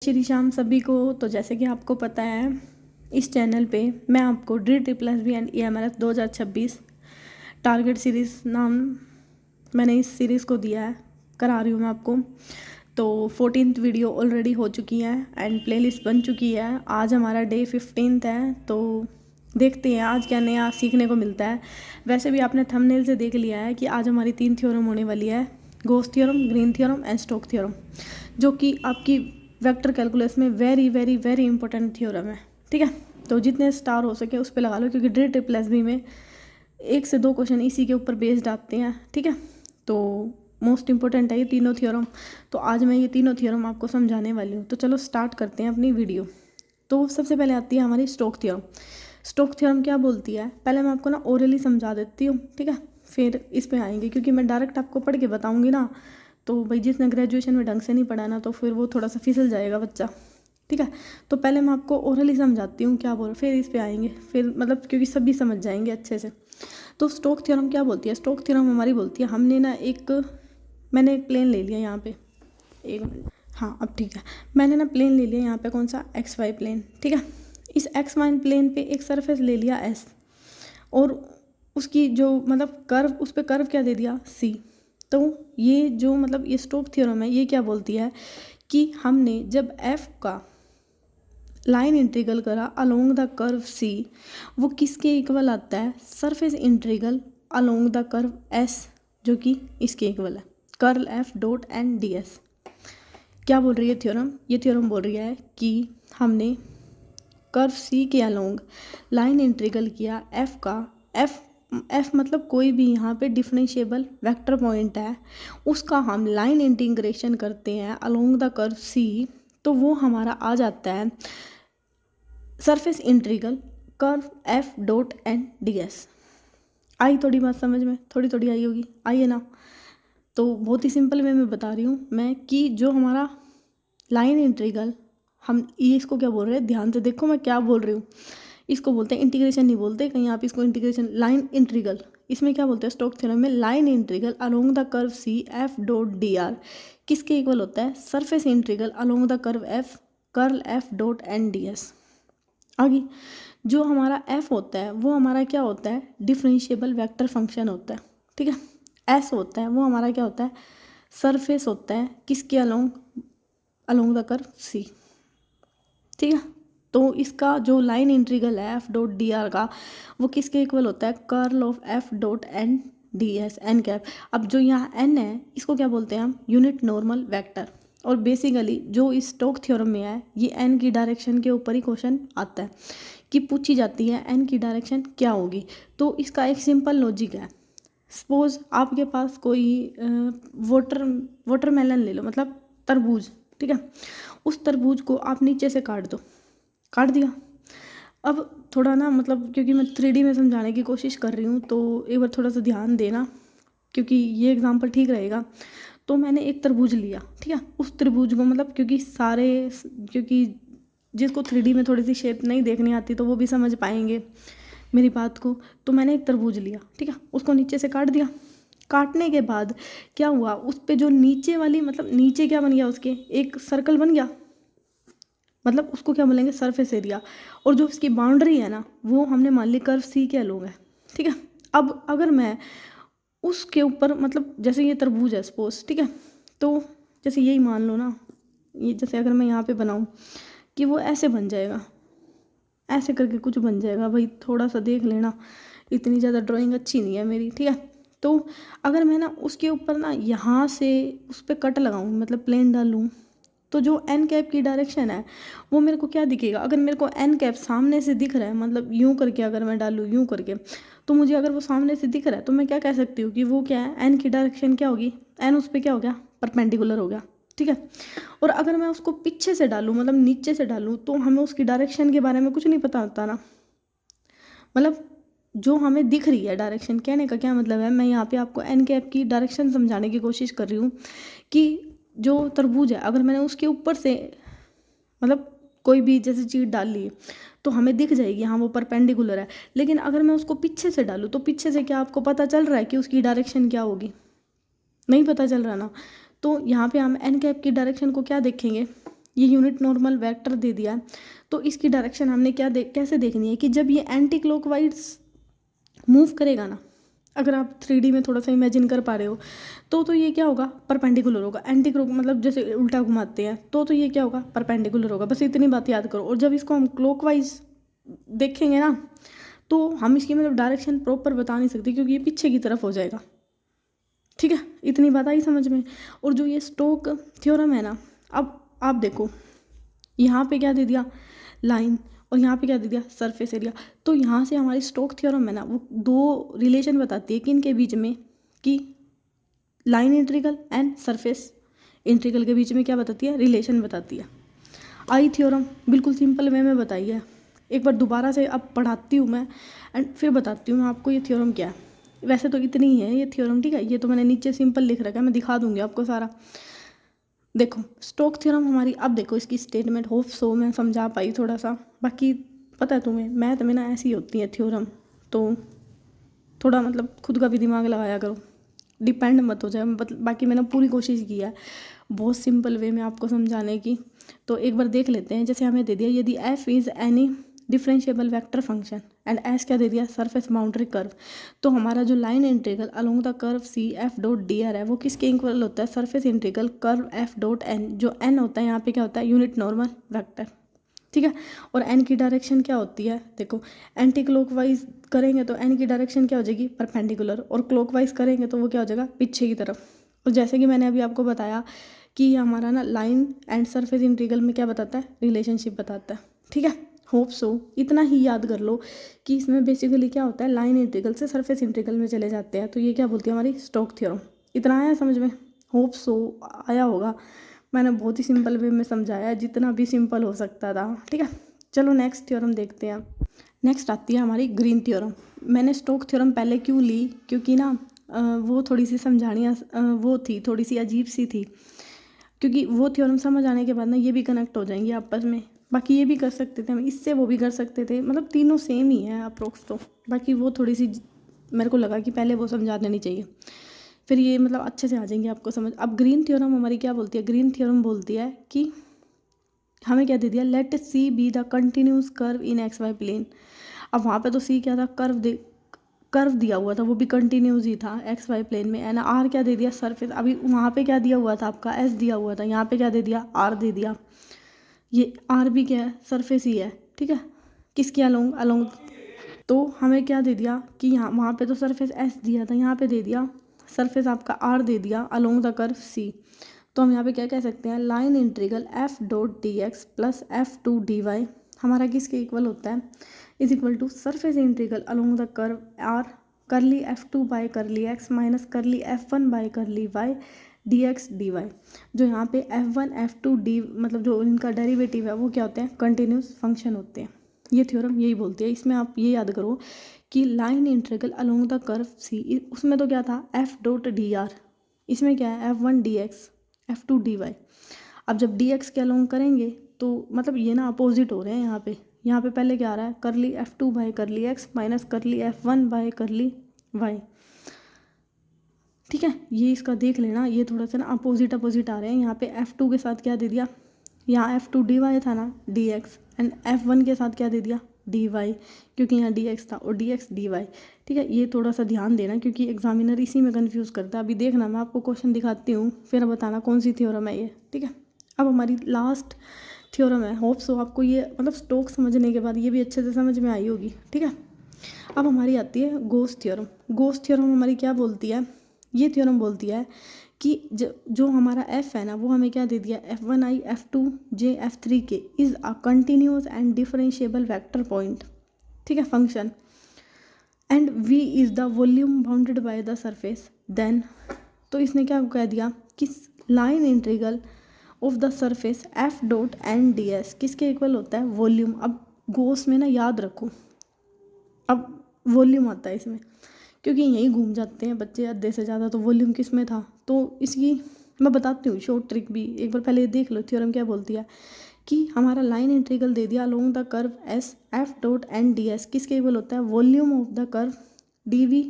श्री शाम सभी को। तो जैसे कि आपको पता है, इस चैनल पे मैं आपको DREE and EMLS 2026 target series नाम मैंने इस सीरीज़ को दिया है, करा रही हूँ मैं आपको। तो 14th वीडियो ऑलरेडी हो चुकी है एंड प्लेलिस्ट बन चुकी है। आज हमारा डे 15th है, तो देखते हैं आज क्या नया सीखने को मिलता है। वैसे भी आपने थंबनेल से देख लिया है कि आज हमारी 3 थ्योरम होने वाली है, Gauss theorem, Green theorem and Stoke theorem, जो कि आपकी वेक्टर कैलकुलस में very very very important theorem है। ठीक है, तो जितने स्टार हो सके उस पर लगा लो, क्योंकि DREE में 1 से 2 क्वेश्चन इसी के ऊपर बेस्ड आते हैं। ठीक है, तो मोस्ट इंपॉर्टेंट है ये तीनों थ्योरम। तो आज मैं ये तीनों थ्योरम आपको समझाने वाली हूँ। तो चलो स्टार्ट करते हैं अपनी वीडियो। तो सबसे पहले आती है हमारी स्टोक थ्योरम। स्टोक थ्योरम क्या बोलती है, पहले मैं आपको ना ओरली समझा देती हूँ। ठीक है, फिर इस पे आएंगे, क्योंकि मैं डायरेक्ट आपको पढ़ के बताऊँगी ना, तो भाई जिसने ग्रेजुएशन में ढंग से नहीं पढ़ा ना, तो फिर वो थोड़ा सा फिसल जाएगा बच्चा। ठीक है, तो पहले मैं आपको ओरली समझाती हूँ क्या बोल, फिर इस पे आएंगे, फिर मतलब क्योंकि सभी समझ जाएंगे अच्छे से। तो स्टोक थ्योरम क्या बोलती है, स्टोक थ्योरम हमारी बोलती है, हमने ना मैंने एक प्लेन ले लिया यहाँ पे, एक मिनट, हाँ अब ठीक है। मैंने ना प्लेन ले लिया यहाँ पे, कौन सा, XY प्लेन। ठीक है, इस XY प्लेन पे एक सरफेस ले लिया S, और उसकी जो मतलब कर्व, उस पर कर्व क्या दे दिया, C। तो ये जो मतलब ये स्टोक थ्योरम है, ये क्या बोलती है कि हमने जब F का लाइन इंटीग्रल करा अलोंग द कर्व C, वो किसके इक्वल आता है, surface integral along the curve S, जो कि इसके इक्वल है, curl F dot and DS। क्या बोल रही है थ्योरम, ये थ्योरम बोल रही है कि हमने कर्व C के अलोंग लाइन इंटीग्रल किया F का, F मतलब कोई भी यहाँ पे डिफरेंशिएबल वेक्टर पॉइंट है, उसका हम लाइन इंटीग्रेशन करते हैं अलोंग द कर्व C, तो वो हमारा आ जाता है surface integral curve F dot and DS। आई थोड़ी बात समझ में, थोड़ी थोड़ी आई होगी, आई है ना। तो बहुत ही सिंपल वे में बता रही हूँ मैं कि जो हमारा लाइन इंटीग्रल, हम ये इसको क्या बोल रहे हैं, ध्यान से देखो मैं क्या बोल रही हूँ। इसको बोलते हैं इंटीग्रेशन, नहीं बोलते कहीं आप इसको इंटीग्रेशन, लाइन इंटीग्रल। इसमें क्या बोलते हैं स्टोक थ्योरम में, line integral along the curve C F dot DR किसके इक्वल होता है, surface integral along the curve F curl F dot and DS। आगे जो हमारा F होता है वो हमारा क्या होता है, डिफरेंशिएबल वेक्टर फंक्शन होता है। ठीक है, S होता है वो हमारा क्या होता है, सरफेस होता है किसके अलोंग द कर्व C। ठीक है, तो इसका जो लाइन इंटीग्रल है F डॉट DR का, वो किसके इक्वल होता है, curl of F dot and DS n cap. अब जो यहाँ n है, इसको क्या बोलते हैं हम, यूनिट नॉर्मल वेक्टर। और बेसिकली जो इस स्टोक थ्योरम में है, ये n की डायरेक्शन के ऊपर ही क्वेश्चन आता है कि पूछी जाती है n की डायरेक्शन क्या होगी। तो इसका एक सिंपल लॉजिक है, सपोज आपके पास कोई वाटरमेलन ले लो, मतलब तरबूज। ठीक है, उस तरबूज को आप नीचे से काट दो, काट दिया। अब थोड़ा ना मतलब क्योंकि मैं 3D में समझाने की कोशिश कर रही हूँ, तो एक बार थोड़ा सा ध्यान देना, क्योंकि ये एग्जाम्पल ठीक रहेगा। तो मैंने एक तरबूज लिया, ठीक है, उस तरबूज को मतलब क्योंकि जिसको 3D में थोड़ी सी शेप नहीं देखनी आती, तो वो भी समझ पाएंगे मेरी बात को। तो मैंने एक तरबूज लिया, ठीक है, उसको नीचे से काट दिया। काटने के बाद क्या हुआ, उस पे जो नीचे वाली मतलब नीचे क्या बन गया, उसके एक सर्कल बन गया, मतलब उसको क्या बोलेंगे, सरफेस एरिया। और जो इसकी बाउंड्री है ना, वो हमने मान ली कर्व C के अलोंग है। ठीक है, अब अगर मैं उसके ऊपर मतलब जैसे ये तरबूज है सपोज, ठीक है, तो जैसे यही मान लो ना, ये जैसे अगर मैं यहाँ पे बनाऊँ कि वो ऐसे बन जाएगा, ऐसे करके कुछ बन जाएगा। भाई थोड़ा सा देख लेना, इतनी ज़्यादा ड्राइंग अच्छी नहीं है मेरी। ठीक है, तो अगर मैं ना उसके ऊपर ना यहाँ से उस पर कट लगाऊँ, मतलब प्लेन डालूँ, तो जो n कैप की डायरेक्शन है वो मेरे को क्या दिखेगा, अगर मेरे को n कैप सामने से दिख रहा है, मतलब यूँ करके अगर मैं डालूँ यूँ करके, तो मुझे अगर वो सामने से दिख रहा है, तो मैं क्या कह सकती हूँ कि वो क्या है, n की डायरेक्शन क्या होगी, n उस पर क्या हो गया, परपेंडिकुलर हो गया। ठीक है, और अगर मैं उसको पीछे से डालूँ, मतलब नीचे से डालूँ, तो हमें उसकी डायरेक्शन के बारे में कुछ नहीं पता होता ना। मतलब जो हमें दिख रही है डायरेक्शन, कहने का क्या मतलब है, मैं यहाँ पे आपको n कैप की डायरेक्शन समझाने की कोशिश कर रही हूँ कि जो तरबूज है, अगर मैंने उसके ऊपर से मतलब कोई भी जैसे चीज़ डाल ली, तो हमें दिख जाएगी हाँ वो परपेंडिकुलर है। लेकिन अगर मैं उसको पीछे से डालूँ, तो पीछे से क्या आपको पता चल रहा है कि उसकी डायरेक्शन क्या होगी, नहीं पता चल रहा ना। तो यहाँ पे हम n कैप की डायरेक्शन को क्या देखेंगे, ये यूनिट नॉर्मल वेक्टर दे दिया है, तो इसकी डायरेक्शन हमने कैसे देखनी है कि जब ये एंटी क्लॉकवाइज मूव करेगा ना, अगर आप 3D में थोड़ा सा इमेजिन कर पा रहे हो तो ये क्या होगा, परपेंडिकुलर होगा। एंटी क्लॉक मतलब जैसे उल्टा घुमाते हैं तो ये क्या होगा, परपेंडिकुलर होगा। बस इतनी बात याद करो। और जब इसको हम क्लॉकवाइज देखेंगे ना तो हम इसकी मतलब डायरेक्शन प्रॉपर बता नहीं सकते क्योंकि ये पीछे की तरफ हो जाएगा। ठीक है, इतनी बात आई समझ में। और जो ये स्टोक थ्योरम है ना, अब आप देखो यहाँ पे क्या दे दिया, लाइन, और यहाँ पे क्या दे दिया, सरफेस एरिया। तो यहाँ से हमारी स्टोक थ्योरम है ना, वो दो रिलेशन बताती है कि इनके बीच में, कि line integral and surface integral के बीच में क्या बताती है, रिलेशन बताती है। आई थ्योरम बिल्कुल सिंपल वे में बताई है। एक बार दोबारा से अब पढ़ाती हूँ मैं एंड फिर बताती हूँ आपको ये थ्योरम क्या है। वैसे तो इतनी ही है ये थ्योरम, ठीक है। ये तो मैंने नीचे सिंपल लिख रखा है, मैं दिखा दूंगी आपको सारा। देखो स्टोक थ्योरम हमारी, अब देखो इसकी स्टेटमेंट, होप सो मैं समझा पाई थोड़ा सा। बाकी पता है तुम्हें, मैथ में ना ऐसी होती है थ्योरम, तो थोड़ा मतलब खुद का भी दिमाग लगाया करो, डिपेंड मत हो जाए। बाकी मैंने पूरी कोशिश की है बहुत सिंपल वे में आपको समझाने की। तो एक बार देख लेते हैं। जैसे हमें दे दिया यदि f is any differentiable vector function and s क्या दे दिया, सरफेस बाउंड्री कर्व, तो हमारा जो line integral along the curve C F dot D R है वो किसके इक्वल होता है, surface integral curve F dot N. जो n होता है यहाँ पे क्या होता है, यूनिट नॉर्मल वेक्टर, ठीक है। और n की डायरेक्शन क्या होती है, देखो एंटी क्लॉकवाइज करेंगे तो n की डायरेक्शन क्या हो जाएगी, परपेंडिकुलर, और क्लॉकवाइज करेंगे तो वो क्या हो जाएगा, पीछे की तरफ। और जैसे कि मैंने अभी आपको बताया कि हमारा ना लाइन एंड सरफेस इंटीग्रल में क्या बताता है, रिलेशनशिप बताता है, ठीक है। होप सो इतना ही याद कर लो कि इसमें बेसिकली क्या होता है, लाइन इंटीग्रल से सरफेस इंटीग्रल में चले जाते हैं। तो ये क्या बोलती है, हमारी स्टोक थ्योरम। इतना आया समझ में, होप सो आया होगा। मैंने बहुत ही सिंपल वे में समझाया, जितना भी सिंपल हो सकता था, ठीक है। चलो नेक्स्ट थ्योरम देखते हैं। नेक्स्ट आती है हमारी ग्रीन थ्योरम। मैंने स्टोक थ्योरम पहले क्यों ली, क्योंकि ना वो थोड़ी सी समझानी वो थी, थोड़ी सी अजीब सी थी, क्योंकि वो थ्योरम समझ आने के बाद ना ये भी कनेक्ट हो जाएंगी आपस में। बाकी ये भी कर सकते थे हम, इससे वो भी कर सकते थे, मतलब तीनों सेम ही है अप्रोक्स। तो बाकी वो थोड़ी सी मेरे को लगा कि पहले वो समझा देनी चाहिए, फिर ये मतलब अच्छे से आ जाएंगे आपको समझ। अब ग्रीन थ्योरम हमारी क्या बोलती है, ग्रीन थ्योरम बोलती है कि हमें क्या दे दिया, let C be the continuous curve in X Y plane. अब वहाँ पे तो सी क्या था, कर्व दिया हुआ था, वो भी कंटिन्यूस ही था एक्स वाई प्लेन में, है ना। आर क्या दे दिया, सरफेस। अभी वहाँ पे क्या दिया हुआ था आपका, एस दिया हुआ था, यहाँ पे क्या दे दिया, आर दे दिया। ये आर भी क्या है, सरफेस ही है, ठीक है। किसके अलोंग, अलोंग। तो हमें क्या दे दिया कि यहाँ, वहाँ पे तो सरफेस एस दिया था, यहाँ पे दे दिया सरफेस आपका आर दे दिया अलोंग द कर्व सी। तो हम यहाँ पे क्या कह सकते हैं, line integral F dot D X plus F two D Y हमारा किसके इक्वल होता है, is equal to surface integral along the curve R curly F two by curly X minus curly F one by curly Y D X D Y. जो यहाँ पे F one F two D मतलब जो इनका derivative है वो क्या होते हैं, कंटिन्यूस फंक्शन होते हैं। ये थ्योरम यही बोलती है। इसमें आप ये याद करो कि line integral along the curve C, उसमें तो क्या था, एफ डॉट डी आर, इसमें क्या है, F one D X F two D Y. अब जब डी एक्स के अलोंग करेंगे तो मतलब ये ना अपोजिट हो रहे हैं यहाँ पे पहले क्या आ रहा है, curly F two by curly X minus curly F one by curly Y, ठीक है। ये इसका देख लेना, ये थोड़ा सा ना अपोजिट अपोजिट आ रहे हैं। यहाँ पे एफ टू के साथ क्या दे दिया, यहाँ एफ टू डी वाई था ना, D x, and F one के साथ क्या दे दिया, डी वाई, क्योंकि यहाँ डी एक्स था, और डी एक्स डी वाई, ठीक है। ये थोड़ा सा ध्यान देना क्योंकि एग्जामिनर इसी में कंफ्यूज करता है। अभी देखना मैं आपको क्वेश्चन दिखाती हूँ, फिर बताना कौन सी थ्योरम है ये, ठीक है। अब हमारी लास्ट थ्योरम है, होप सो आपको ये मतलब स्टोक समझने के बाद ये भी अच्छे से समझ में आई होगी, ठीक है। अब हमारी आती है गोस थ्योरम। गोस थ्योरम हमारी क्या बोलती है, ये थ्योरम बोलती है कि जो हमारा f है ना, वो हमें क्या दे दिया, f1i f2j f3k is a continuous and differentiable vector point, ठीक है, function, and v is the volume bounded by the surface. Then तो इसने क्या कह दिया कि line integral of the surface f dot N D S किसके equal होता है, वॉल्यूम। अब गोस में ना याद रखो, अब वॉल्यूम आता है इसमें, क्योंकि यहीं घूम जाते हैं बच्चे आधे से ज़्यादा। तो वॉल्यूम किस में था, तो इसकी मैं बताती हूँ शॉर्ट ट्रिक भी, एक बार पहले देख लो थ्योरम क्या बोलती है कि हमारा लाइन इंटीग्रल दे दिया along the curve S F dot N D S किसके इक्वल होता है, volume of the curve D V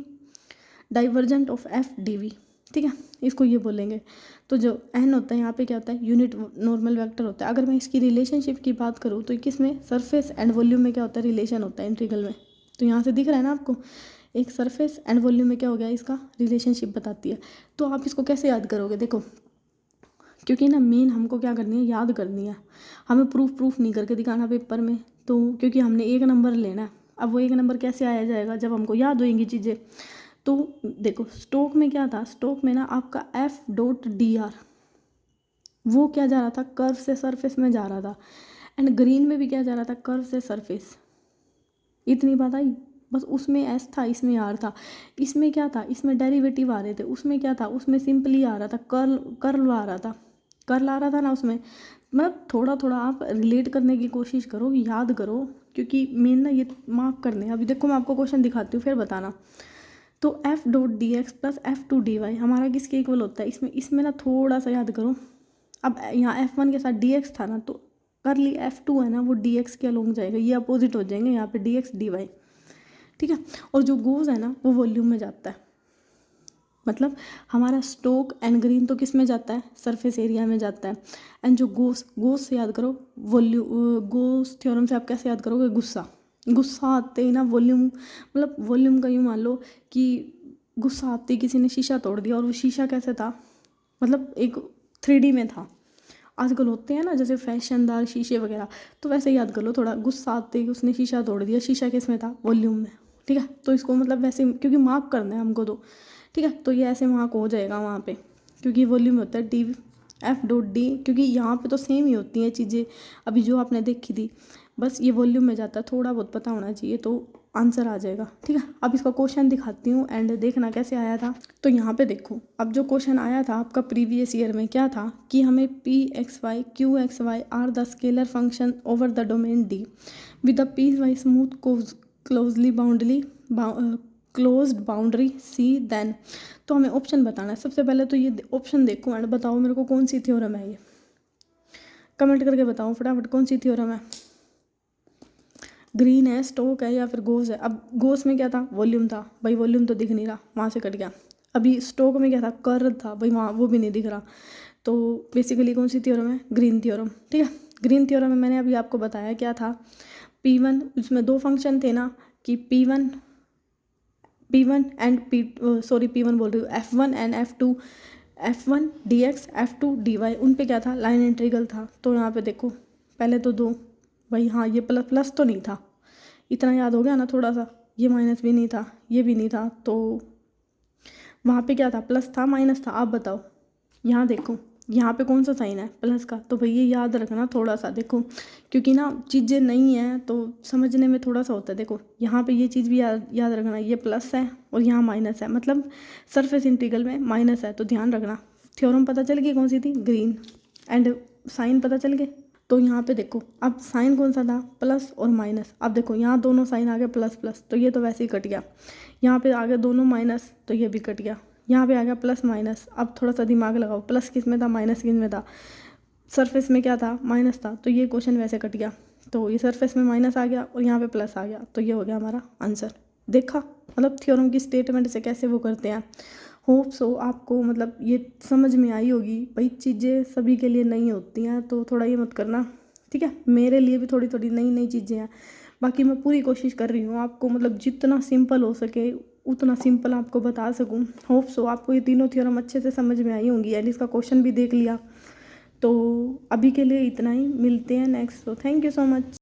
divergent of F D V, ठीक है, इसको ये बोलेंगे। तो जो n होता है यहाँ पे क्या होता है, यूनिट नॉर्मल वेक्टर होता है। अगर मैं इसकी रिलेशनशिप की बात करूँ तो किस में, सरफेस एंड वॉल्यूम में क्या होता है, रिलेशन होता है इंटीग्रल में। तो यहाँ से दिख रहा है ना आपको, एक सरफेस एंड वॉल्यूम में क्या हो गया, इसका रिलेशनशिप बताती है। तो आप इसको कैसे याद करोगे, देखो क्योंकि ना मेन हमको क्या करनी है, याद करनी है, हमें प्रूफ नहीं करके दिखाना पेपर में। तो क्योंकि हमने एक नंबर लेना है, अब वो एक नंबर कैसे आया जाएगा, जब हमको याद होएंगी चीज़ें। तो देखो स्टोक में क्या था, स्टोक में ना आपका F.dr वो क्या जा रहा था, कर्व से सरफेस में जा रहा था। एंड ग्रीन में भी क्या जा रहा था, कर्व से सरफेस। इतनी बात आई, बस उसमें एस था, इसमें आर था। इसमें क्या था, इसमें डेरिवेटिव आ रहे थे, उसमें क्या था, उसमें सिंपली आ रहा था, कर्ल आ रहा था, कर्ल आ रहा था ना उसमें। मतलब थोड़ा थोड़ा आप रिलेट करने की कोशिश करो, याद करो, क्योंकि मेन ना ये मार्क करने। अभी देखो मैं आपको क्वेश्चन दिखाती हूँ फिर बताना। तो F.dx प्लस F.2dy हमारा किसके इक्वल होता है, इसमें ना थोड़ा सा याद करो। अब यहाँ F1 के साथ dx था ना, तो करली F2 है ना, वो dx के अलोंग जाएगा, ये अपोजिट हो जाएंगे यहाँ पे dx dy, ठीक है। और जो गोज है ना वो वॉल्यूम में जाता है, मतलब हमारा स्टोक एंड ग्रीन तो किस में जाता है, सरफेस एरिया में जाता है। एंड जो गोज से याद करो, गोज थ्योरम से आप कैसे याद करोगे, गुस्सा आते ही ना वॉल्यूम, मतलब वॉल्यूम का यूँ मान लो कि गुस्सा आते ही किसी ने शीशा तोड़ दिया, और वो शीशा कैसे था, मतलब एक 3D में था। आजकल होते हैं ना जैसे फैशनदार शीशे वगैरह, तो वैसे याद कर लो थोड़ा, गुस्सा आते ही उसने शीशा तोड़ दिया, शीशा किस में था, वॉल्यूम में, ठीक है। तो इसको मतलब वैसे, क्योंकि मार्क करना है हमको तो, ठीक है, तो ये ऐसे मार्क हो जाएगा वहाँ पे, क्योंकि वॉल्यूम होता है F.d, क्योंकि यहाँ पे तो सेम ही होती हैं चीज़ें अभी जो आपने देखी थी, बस ये वॉल्यूम में जाता है, थोड़ा बहुत पता होना चाहिए तो आंसर आ जाएगा, ठीक है। अब इसका क्वेश्चन दिखाती हूँ एंड देखना कैसे आया था। तो यहाँ पे देखो, अब जो क्वेश्चन आया था आपका प्रीवियस ईयर में क्या था कि हमें P(x, y, Q(x, y) are the scalar function over the domain D with the piecewise smooth closed boundary C then. तो हमें ऑप्शन बताना है। सबसे पहले तो ये ऑप्शन देखो एंड बताओ मेरे को कौन सी थ्योरम है, ये कमेंट करके बताओ फटाफट, कौन सी थ्योरम है, ग्रीन है, स्टोक है, या फिर गोस है। अब गोस में क्या था, वॉल्यूम था, भाई वॉल्यूम तो दिख नहीं रहा, वहाँ से कट गया। अभी स्टोक में क्या था, कर्व था, भाई वहाँ वो भी नहीं दिख रहा। तो बेसिकली कौन सी थ्योरम है, ग्रीन थ्योरम, ठीक है। ग्रीन थ्योरम में मैंने अभी आपको बताया क्या था, P1, उसमें दो फंक्शन थे ना कि P1 एंड P1 बोल रही हूँ, F1 and F2, F1 dx F2 dy, उन पे क्या था, लाइन इंटीग्रल था। तो यहाँ पे देखो पहले तो दो, भाई हाँ ये प्लस तो नहीं था, इतना याद हो गया ना थोड़ा सा, ये माइनस भी नहीं था, ये भी नहीं था, तो वहाँ पे क्या था, प्लस था माइनस था। आप बताओ, यहाँ देखो यहाँ पे कौन सा साइन है, प्लस का। तो भाई ये याद रखना थोड़ा सा, देखो क्योंकि ना चीज़ें नहीं हैं तो समझने में थोड़ा सा होता है। देखो यहाँ पे ये चीज़ भी याद रखना, ये प्लस है और यहाँ माइनस है, मतलब सरफेस इंटीग्रल में माइनस है, तो ध्यान रखना। थ्योरम पता चल गई कौन सी थी, ग्रीन, एंड साइन पता चल गए। तो यहाँ पे देखो अब साइन कौन सा था, प्लस और माइनस। अब देखो यहाँ दोनों साइन आ गए प्लस प्लस, तो ये तो वैसे ही कट गया। यहाँ पे आ गए दोनों माइनस, तो ये भी कट गया। यहाँ पे आ गया प्लस माइनस। अब थोड़ा सा दिमाग लगाओ, प्लस किस में था, माइनस किस में था, सरफेस में क्या था, माइनस था, तो ये क्वेश्चन वैसे कट गया। तो ये सरफेस में माइनस आ गया और यहाँ पे प्लस आ गया, तो ये हो गया हमारा आंसर। देखा मतलब थ्योरम की स्टेटमेंट से कैसे वो करते हैं। होप सो आपको मतलब ये समझ में आई होगी। भाई चीज़ें सभी के लिए नहीं होती हैं, तो थोड़ा ये मत करना, ठीक है। मेरे लिए भी थोड़ी थोड़ी नई नई चीज़ें हैं, बाकी मैं पूरी कोशिश कर रही हूँ आपको मतलब जितना सिंपल हो सके उतना सिंपल आपको बता सकूँ। होप सो आपको ये तीनों थ्योरम अच्छे से समझ में आई होंगी, यानी इसका क्वेश्चन भी देख लिया। तो अभी के लिए इतना ही, मिलते हैं नेक्स्ट। तो थैंक यू सो मच।